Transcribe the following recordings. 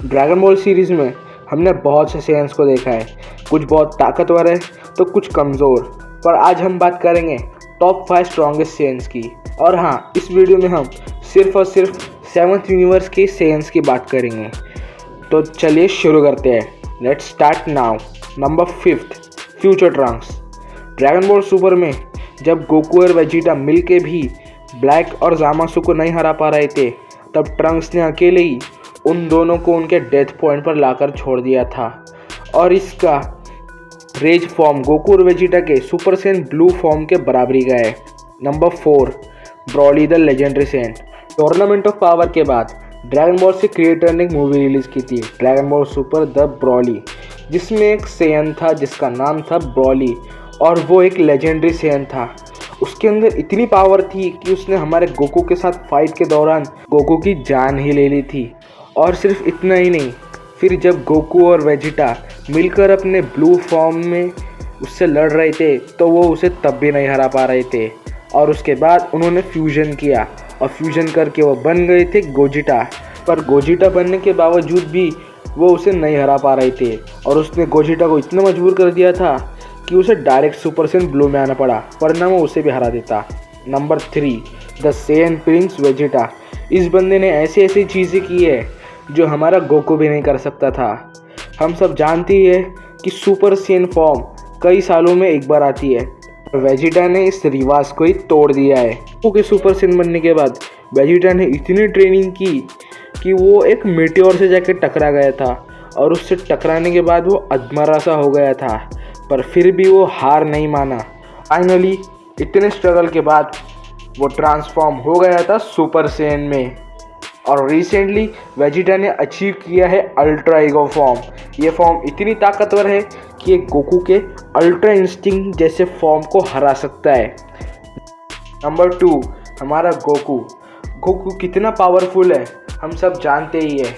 Dragon ball series में हमने बहुत से सेयन्स को देखा है, कुछ बहुत ताकतवर है तो कुछ कमज़ोर। पर आज हम बात करेंगे टॉप 5 स्ट्रॉन्गेस्ट सेयन्स की। और हाँ, इस वीडियो में हम सिर्फ और सिर्फ 7th यूनिवर्स के सेयन्स की बात करेंगे। तो चलिए शुरू करते हैं। Let's start now. Number 5, future Trunks. Dragon ball super में जब गोकू और वेजिटा मिल के भी ब्लैक और ज़ामासु को नहीं हरा पा रहे थे, तब ट्रंक्स ने अकेले ही उन दोनों को उनके डेथ पॉइंट पर लाकर छोड़ दिया था। और इसका रेज फॉर्म गोकू और वेजिटा के सुपर सेन ब्लू फॉर्म के बराबरी का है। Number 4, Broly the legendary Sen. Tournament of power के बाद ड्रैगन बॉल से क्रिएटर ने एक मूवी रिलीज़ की थी, dragon ball super the Broly, जिसमें एक सेयन था जिसका नाम था ब्रॉली, और वो एक लेजेंडरी सेयन था। उसके अंदर इतनी पावर थी कि उसने हमारे गोकू के साथ फाइट के दौरान गोकू की जान ही ले ली थी। और सिर्फ इतना ही नहीं, फिर जब गोकू और वेजिटा मिलकर अपने ब्लू फॉर्म में उससे लड़ रहे थे तो वो उसे तब भी नहीं हरा पा रहे थे। और उसके बाद उन्होंने फ्यूजन किया और फ्यूजन करके वो बन गए थे गोजिटा। पर गोजिटा बनने के बावजूद भी वो उसे नहीं हरा पा रहे थे, और उसने गोजिटा को इतना मजबूर कर दिया था कि उसे डायरेक्ट सुपर सेन ब्लू में आना पड़ा, वरना वो उसे भी हरा देता। Number 3, the Saiyan Prince Vegeta. इस बंदे ने ऐसी ऐसी चीज़ें की है जो हमारा गोकू भी नहीं कर सकता था। हम सब जानते ही है कि सुपर सेयन फॉर्म कई सालों में एक बार आती है, और वेजिटा ने इस रिवाज को ही तोड़ दिया है। गोकू के सुपर सेयन बनने के बाद वेजिटा ने इतनी ट्रेनिंग की कि वो एक मीटियोर से जाकर टकरा गया था, और उससे टकराने के बाद वो अधमरा सा हो गया था, पर फिर भी वो हार नहीं माना। फाइनली इतने स्ट्रगल के बाद वो ट्रांसफॉर्म हो गया था सुपर सेयन में। और रिसेंटली वेजिटा ने अचीव किया है अल्ट्रा ईगो फॉर्म। ये फॉर्म इतनी ताकतवर है कि ये गोकू के अल्ट्रा इंस्टिंक्ट जैसे फॉर्म को हरा सकता है। नंबर 2, हमारा गोकू। गोकू कितना पावरफुल है हम सब जानते ही है,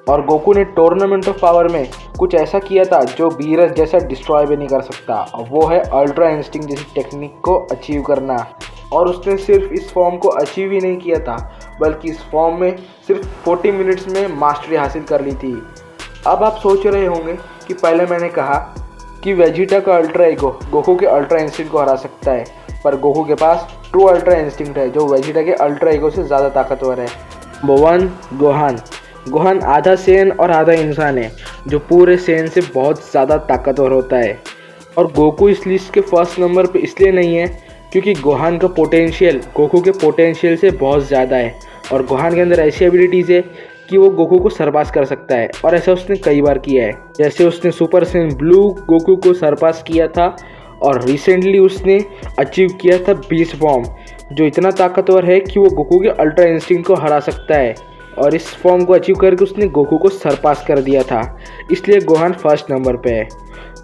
और गोकू ने टूर्नामेंट ऑफ पावर में कुछ ऐसा किया था जो बीरस जैसा डिस्ट्रॉय भी नहीं कर सकता, और वो है अल्ट्रा इंस्टिंक्ट जैसी टेक्निक को अचीव करना। और उसने सिर्फ इस फॉर्म को अचीव ही नहीं किया था, बल्कि इस फॉर्म में सिर्फ 40 मिनट्स में मास्टरी हासिल कर ली थी। अब आप सोच रहे होंगे कि पहले मैंने कहा कि वेजिटा का अल्ट्रा ईगो गोकू के अल्ट्रा इंस्टिंक्ट को हरा सकता है, पर गोकू के पास ट्रू अल्ट्रा इंस्टिंक्ट है जो वेजिटा के अल्ट्रा ईगो से ज़्यादा ताकतवर है। Number 1, Gohan. गोहान आधा सेन और आधा इंसान है, जो पूरे सेन से बहुत ज़्यादा ताकतवर होता है। और गोकू इस लिस्ट के फर्स्ट नंबर पे इसलिए नहीं है क्योंकि गोहान का पोटेंशियल गोकू के पोटेंशियल से बहुत ज़्यादा है, और गोहान के अंदर ऐसी एबिलिटीज़ है कि वो गोकू को सरपास कर सकता है, और ऐसा उसने कई बार किया है। जैसे उसने सुपर सेन ब्लू गोकू को सरपास किया था, और रिसेंटली उसने अचीव किया था बीस्ट फॉर्म, जो इतना ताकतवर है कि वो गोकू के अल्ट्रा इंस्टिंक्ट को हरा सकता है। और इस फॉर्म को अचीव करके उसने गोकू को सरपास कर दिया था, इसलिए गोहान फर्स्ट नंबर पे है।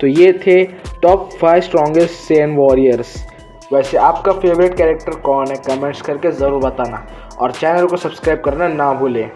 तो ये थे टॉप 5 स्ट्रॉन्गेस्ट सेयन वॉरियर्स। वैसे आपका फेवरेट कैरेक्टर कौन है, कमेंट्स करके ज़रूर बताना, और चैनल को सब्सक्राइब करना ना भूलें।